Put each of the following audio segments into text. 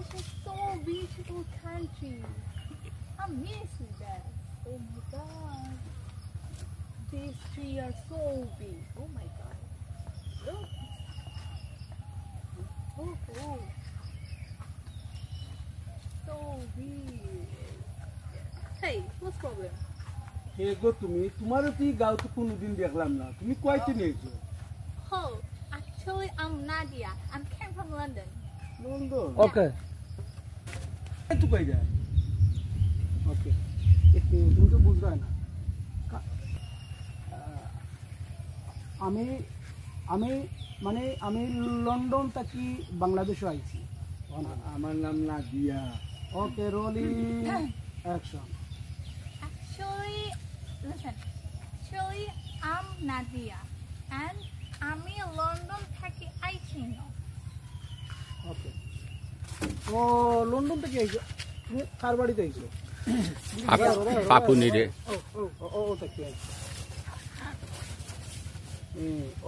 Bangladesh is so beautiful country. I miss that. Oh my god. These trees are so big. Oh my god. Look. Oh. So big. Hey, what's problem? হে গো তুমি তোমারও কি গাঁও তো কোনোদিন দেখলাম না তুমি কয়তে নিয়েছো Oh, actually I'm Nadia. I'm came from London. London ওকে তো কই যায় ওকে একটু তুমি তো বুঝবে না আমি আমি মানে আমি লন্ডন থেকে বাংলাদেশে আইছি আমার নাম Nadia okay rolling action Actually, I'm Nadia, and I'm in London থেকে আইছি না। ওকে ও লন্ডন থেকে আইছো তুমি কার বাড়িতে আইছো পাপুনি রে ও থেকে আইছো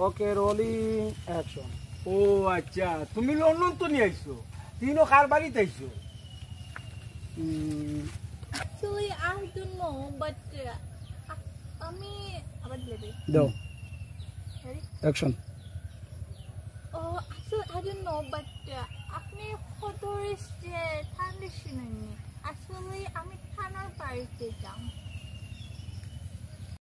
ওকে রোলিং অ্যাকশন ও আচ্ছা তুমি লন্ডন তো নিয়ে আইছো তিনও কার বাড়িতে আইছো Actually, I don't know, but আমি আবার বলবি। দাও Ready? Action Oh, actually, I don't know, but আপনি ফটোরিস্ট যে থানলে শুনেননি। Actually, আমি থানার বাড়িতে যাই।